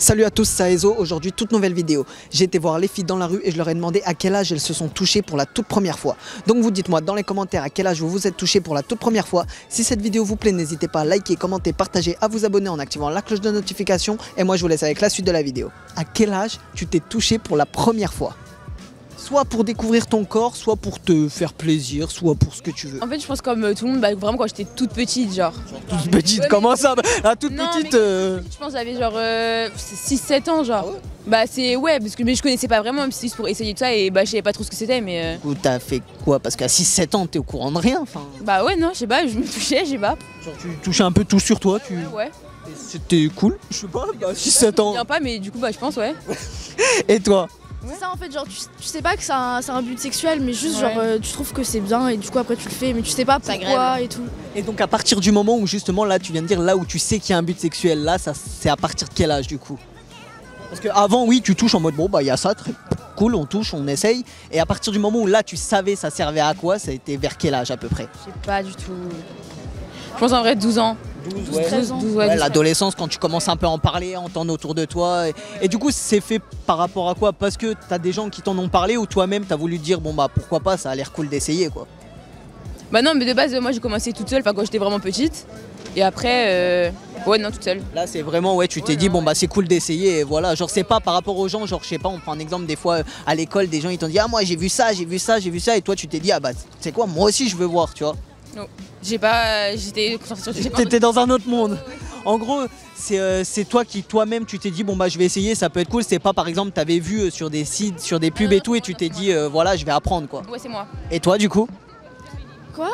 Salut à tous, c'est Ezo. Aujourd'hui, toute nouvelle vidéo. J'ai été voir les filles dans la rue et je leur ai demandé à quel âge elles se sont touchées pour la toute première fois. Donc vous dites-moi dans les commentaires à quel âge vous vous êtes touchées pour la toute première fois. Si cette vidéo vous plaît, n'hésitez pas à liker, commenter, partager, à vous abonner en activant la cloche de notification. Et moi je vous laisse avec la suite de la vidéo. À quel âge tu t'es touchée pour la première fois? Soit pour découvrir ton corps, soit pour te faire plaisir, soit pour ce que tu veux. En fait, je pense comme tout le monde, vraiment quand j'étais toute petite, genre. Toute petite, comment ça? La toute Non, petite je pense que j'avais genre 6-7 ans, genre. Ah ouais, Bah c'est parce que mais je connaissais pas vraiment, même si c'est pour essayer tout ça et bah je savais pas trop ce que c'était mais. Du coup, t'as fait quoi? Parce qu'à 6-7 ans, t'es au courant de rien, enfin. Bah ouais non, je sais pas, je me touchais, je sais pas. Genre tu touchais un peu tout sur toi, tu. Ouais. Et c'était cool, je sais pas, 6-7 ans. Bien pas mais du coup bah je pense ouais. Et toi? C'est ça en fait, genre tu sais pas que c'est un but sexuel, mais juste Ouais. genre tu trouves que c'est bien et du coup après tu le fais, mais tu sais pas C'est pourquoi agréable. et tout. Et donc à partir du moment où justement là tu viens de dire là où tu sais qu'il y a un but sexuel, là ça c'est à partir de quel âge du coup? Parce que avant oui tu touches en mode bon bah il y a ça, très cool, on touche, on essaye. Et à partir du moment où là tu savais ça servait à quoi, ça a été vers quel âge à peu près? Je sais pas du tout. Je pense en vrai 12 ans. 12, 13 ans. 12, Ouais, 12, l'adolescence quand tu commences un peu à en parler, à entendre autour de toi. Et du coup c'est fait par rapport à quoi? Parce que t'as des gens qui t'en ont parlé ou toi-même t'as voulu dire bon bah pourquoi pas, ça a l'air cool d'essayer quoi. Bah non mais de base moi j'ai commencé toute seule, enfin quand j'étais vraiment petite. Et après ouais non toute seule. Là c'est vraiment ouais tu t'es dit bon bah c'est cool d'essayer et voilà, genre c'est pas par rapport aux gens, genre je sais pas, on prend un exemple des fois à l'école des gens ils t'ont dit ah moi j'ai vu ça, j'ai vu ça, j'ai vu ça et toi tu t'es dit ah bah c'est quoi moi aussi je veux voir tu vois. Non. J'ai pas j'étais concentrée sur T'étais dans un autre monde. En gros c'est toi qui toi-même tu t'es dit bon bah je vais essayer, ça peut être cool, c'est pas par exemple t'avais vu sur des sites, sur des pubs et tout et tu t'es dit voilà je vais apprendre quoi. Ouais c'est moi. Et toi du coup? Quoi?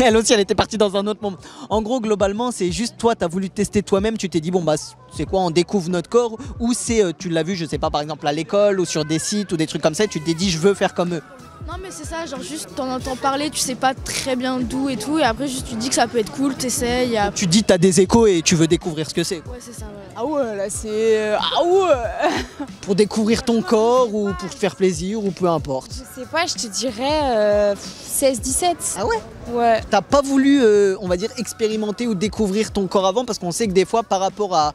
Elle aussi elle était partie dans un autre monde. En gros globalement c'est juste toi t'as voulu tester toi-même, tu t'es dit bon bah c'est quoi on découvre notre corps ou c'est tu l'as vu je sais pas par exemple à l'école ou sur des sites ou des trucs comme ça et tu t'es dit je veux faire comme eux. Non mais c'est ça, genre juste t'en entends parler, tu sais pas très bien d'où et tout, et après juste tu te dis que ça peut être cool, t'essayes. Tu dis t'as des échos et tu veux découvrir ce que c'est. Ouais c'est ça, ouais. Ah ouais là c'est ah ouais. Pour découvrir ton corps ou pour te faire plaisir ou peu importe. Je sais pas, je te dirais 16-17. Ah ouais? Ouais. T'as pas voulu on va dire expérimenter ou découvrir ton corps avant parce qu'on sait que des fois par rapport à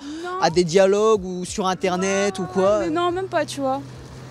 des dialogues ou sur internet ou quoi. Mais non, même pas, tu vois.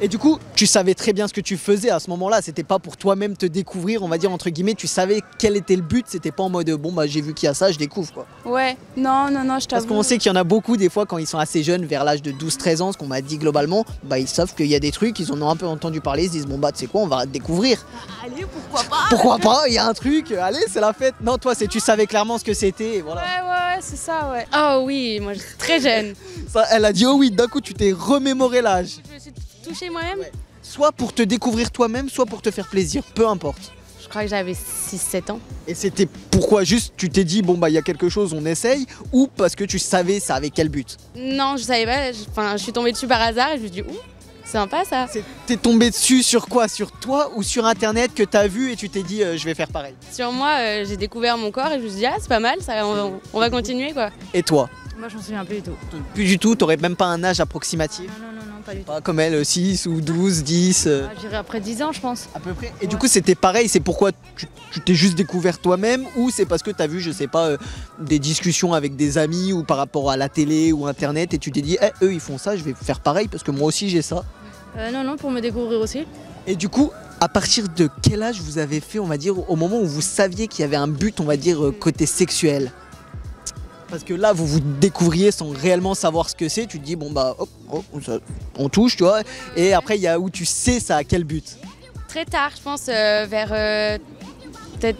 Et du coup, tu savais très bien ce que tu faisais à ce moment-là. C'était pas pour toi-même te découvrir, on va dire entre guillemets. Tu savais quel était le but. C'était pas en mode bon bah j'ai vu qu'il y a ça, je découvre quoi. Ouais. Non, je Parce t'avoue. qu'on sait qu'il y en a beaucoup des fois quand ils sont assez jeunes, vers l'âge de 12-13 ans, ce qu'on m'a dit globalement, bah ils savent qu'il y a des trucs, ils en ont un peu entendu parler, ils se disent bon bah tu sais quoi, on va découvrir. Allez, pourquoi pas? Pourquoi pas? Il y a un truc, allez c'est la fête. Non toi c'est tu savais clairement ce que c'était et voilà. Ouais, c'est ça, ouais. Oh oui, moi j'étais très jeune. Ça, elle a dit oh oui, d'un coup tu t'es remémoré l'âge. Je me suis touchée moi-même. Ouais. Soit pour te découvrir toi-même, soit pour te faire plaisir, peu importe. Je crois que j'avais 6-7 ans. Et c'était pourquoi juste tu t'es dit bon bah il y a quelque chose, on essaye, ou parce que tu savais ça avait quel but? Non, je savais pas. Enfin, je suis tombée dessus par hasard et je me suis dit, ouh, sympa ça. T'es tombé dessus sur quoi? Sur toi ou sur internet que t'as vu et tu t'es dit je vais faire pareil? Sur moi, j'ai découvert mon corps et je me suis dit, ah, c'est pas mal, ça, on va continuer quoi. Et toi? Moi, je m'en souviens plus du tout. Plus du tout, t'aurais même pas un âge approximatif? Non, pas du tout. Pas comme elle, 6 ou 12, 10 Je dirais après 10 ans, je pense. à peu près. Et du coup c'était pareil, c'est pourquoi tu t'es juste découvert toi-même ou c'est parce que t'as vu je sais pas des discussions avec des amis ou par rapport à la télé ou internet et tu t'es dit eh, eux ils font ça, je vais faire pareil parce que moi aussi j'ai ça. Non, pour me découvrir aussi. Et du coup à partir de quel âge vous avez fait on va dire au moment où vous saviez qu'il y avait un but on va dire côté sexuel? Parce que là, vous vous découvriez sans réellement savoir ce que c'est. Tu te dis, bon bah, hop, on touche, tu vois. Et après, il y a où tu sais ça a quel but? Très tard, je pense, vers peut-être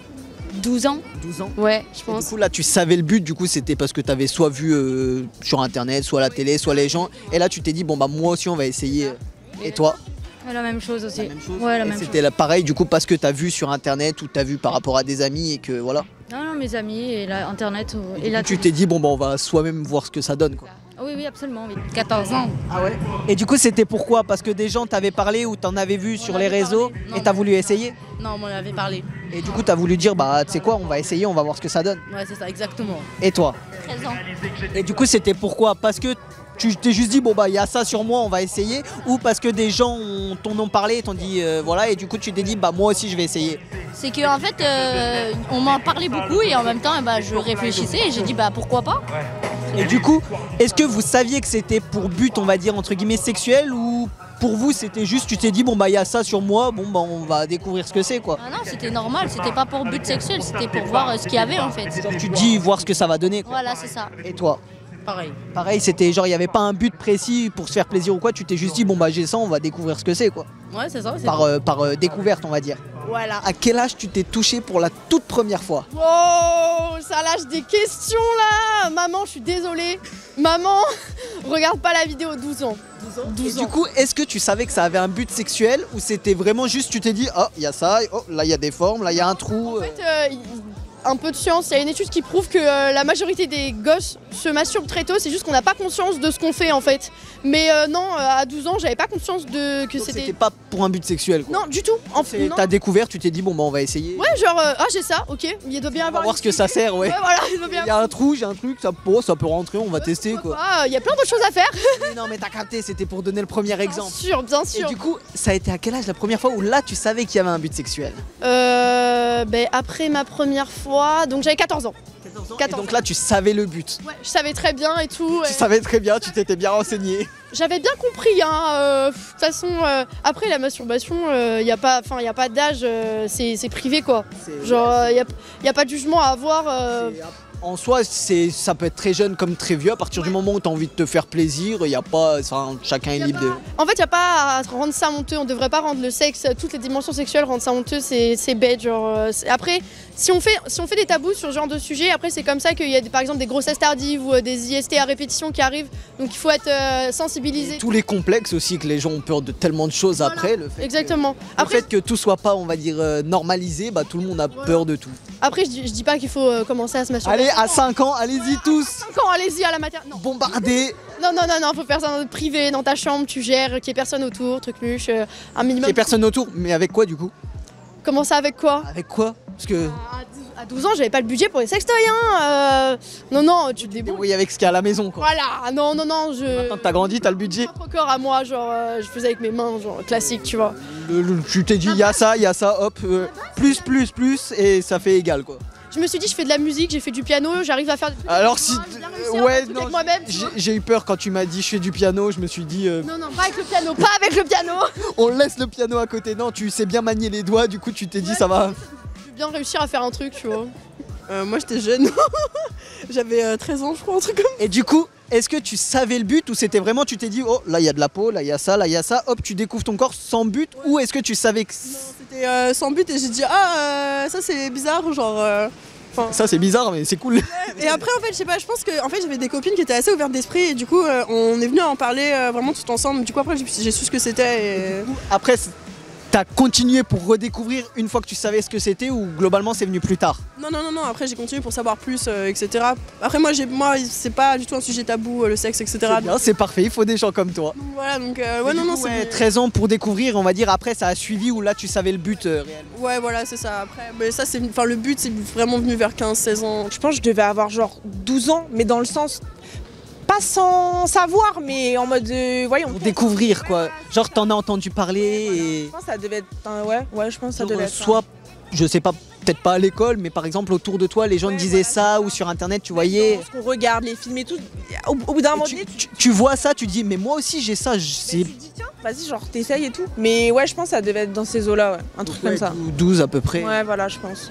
12 ans. 12 ans. Ouais, je Et du pense. coup, là, tu savais le but. Du coup, c'était parce que tu avais soit vu sur Internet, soit à la télé, soit les gens. Et là, tu t'es dit, bon bah, moi aussi, on va essayer. Et toi? La même chose aussi. La même chose. Ouais, la Et même chose. c'était pareil, du coup, parce que tu as vu sur Internet ou tu as vu par rapport à des amis et que voilà. Non, mes amis et Internet. Et du coup, tu t'es dit, bon bah, on va soi-même voir ce que ça donne, quoi. Ah oui, absolument, oui. 14 ans. Ah ouais. Et du coup, c'était pourquoi? Parce que des gens t'avaient parlé ou t'en avais vu sur les réseaux Non, et t'as voulu essayer? Non, on m'en avait parlé. Et du coup, t'as voulu dire, bah, tu sais quoi, on va essayer, on va voir ce que ça donne. Ouais, c'est ça, exactement. Et toi? 13 ans. Et du coup, c'était pourquoi? Parce que tu t'es juste dit, bon, bah, il y a ça sur moi, on va essayer? Ou parce que des gens t'en ont parlé et t'ont dit, voilà, et du coup, tu t'es dit, bah, moi aussi, je vais essayer? C'est que en fait on m'en parlait beaucoup et en même temps je réfléchissais et j'ai dit bah pourquoi pas. Et du coup, est-ce que vous saviez que c'était pour but, on va dire, entre guillemets, sexuel, ou pour vous c'était juste, tu t'es dit, bon bah il y a ça sur moi, bon bah on va découvrir ce que c'est quoi. Ah non, c'était normal, c'était pas pour but sexuel, c'était pour voir ce qu'il y avait en fait. Genre tu te dis, voir ce que ça va donner quoi. Voilà, c'est ça. Et toi? Pareil. Pareil, c'était genre, il n'y avait pas un but précis pour se faire plaisir ou quoi, tu t'es juste dit, bon bah j'ai ça, on va découvrir ce que c'est quoi. Ouais, c'est ça. Par découverte, on va dire. Voilà. À quel âge tu t'es touché pour la toute première fois? Oh, ça lâche des questions là. Maman, je suis désolée. Maman, regarde pas la vidéo, 12 ans. 12 Et ans. du coup, est-ce que tu savais que ça avait un but sexuel ou c'était vraiment juste, tu t'es dit, oh, il y a ça, oh, là il y a des formes, là il y a un trou. En fait, un peu de science, il y a une étude qui prouve que la majorité des gosses se masturbent très tôt, c'est juste qu'on n'a pas conscience de ce qu'on fait en fait. Mais non, à 12 ans, j'avais pas conscience que Donc c'était... c'était pas pour un but sexuel quoi. Non, du tout. Non. T'as découvert, tu t'es dit, bon bah on va essayer. Ouais, genre, ah j'ai ça, ok, il doit bien On va avoir... voir ce que ça sert, ouais. Ouais, voilà, il doit bien Il y a un trou, j'ai un truc, ça peut rentrer, on va tester quoi. Il y a plein d'autres choses à faire. Mais non mais t'as capté, c'était pour donner le premier exemple. Bien Et sûr. du coup, ça a été à quel âge la première fois où là tu savais qu'il y avait un but sexuel? Après ma première fois, donc j'avais 14 ans. 14 ans. Et donc là tu savais le but. Ouais, je savais très bien et tout. Tu savais très bien, tu t'étais bien renseigné. J'avais bien compris, hein. De toute façon, après la masturbation, il n'y a pas d'âge, c'est privé quoi. Genre, il n'y a pas de jugement à avoir. En soi, ça peut être très jeune comme très vieux. À partir du moment où tu as envie de te faire plaisir, il y a pas, chacun est libre de. En fait, il n'y a pas à rendre ça honteux. On ne devrait pas rendre le sexe, toutes les dimensions sexuelles, rendre ça honteux, c'est bête. Genre, après, si on fait des tabous sur ce genre de sujet, après c'est comme ça qu'il y a par exemple des grossesses tardives ou des IST à répétition qui arrivent. Donc il faut être sensibilisé. Et tous les complexes aussi que les gens ont peur de tellement de choses après. Exactement. Le fait que tout soit pas, on va dire, normalisé, bah tout le monde a peur de tout. Après, je dis pas qu'il faut commencer à se masturber. Allez, à 5 ans, allez-y tous. 5 ans, allez-y à la matière. Non. Bombardez. Non, faut faire ça privé, dans ta chambre, tu gères, qu'il n'y ait personne autour, truc muche, un minimum. Il y a personne autour, mais avec quoi du coup? Comment ça, avec quoi? Avec quoi? Parce que. À 12 ans, j'avais pas le budget pour les sextoys, hein. Non, tu te débrouilles. Oui, avec ce qu'il y a à la maison quoi. Voilà, non, Maintenant que t'as grandi, t'as le budget. Mon corps à moi, genre, je faisais avec mes mains, genre, classique, tu vois. Tu t'es dit, il y a ça, hop, plus, et ça fait égal quoi. Je me suis dit, je fais de la musique, j'ai fait du piano, j'arrive à faire des trucs. Alors si. Ouais, non. Avec moi-même. J'ai eu peur quand tu m'as dit je fais du piano, je me suis dit. Non, pas avec le piano, pas avec le piano. On laisse le piano à côté. Non, tu sais bien manier les doigts, du coup tu t'es dit ça va. Je vais bien réussir à faire un truc, tu vois. Moi j'étais jeune, j'avais 13 ans je crois, un truc comme ça. Et du coup, est-ce que tu savais le but ou c'était vraiment tu t'es dit oh là il y a de la peau, là il y a ça, hop tu découvres ton corps sans but ou est-ce que tu savais que... Non, c'était sans but et j'ai dit ça c'est bizarre genre... Ça c'est bizarre mais c'est cool. Et après en fait je sais pas, je pense que en fait j'avais des copines qui étaient assez ouvertes d'esprit et du coup on est venu en parler vraiment tout ensemble. Du coup après j'ai su ce que c'était et... Après t'as continué pour redécouvrir une fois que tu savais ce que c'était ou globalement c'est venu plus tard? Non, après j'ai continué pour savoir plus, etc. Après moi c'est pas du tout un sujet tabou, le sexe, etc. C'est parfait, il faut des gens comme toi. Voilà, donc c'est 13 ans pour découvrir, on va dire, après ça a suivi ou là tu savais le but réellement? Ouais, voilà, c'est ça. Après, mais ça, le but c'est vraiment venu vers 15-16 ans. Je pense que je devais avoir genre 12 ans, mais dans le sens... Pas sans savoir, mais en mode voyons. Pour découvrir quoi. Genre t'en as entendu parler et. Je pense que ça devait être. Ouais, je pense que ça devait être. Soit, je sais pas, peut-être pas à l'école, mais par exemple autour de toi, les gens te disaient ça ou sur internet, tu voyais. Parce qu'on regarde les films et tout. Au bout d'un moment tu vois ça, tu dis, mais moi aussi j'ai ça. Tu te dis, tiens, vas-y, genre t'essayes et tout. Mais ouais, je pense que ça devait être dans ces eaux-là, ouais. Un truc comme ça. 12 à peu près. Ouais, voilà, je pense.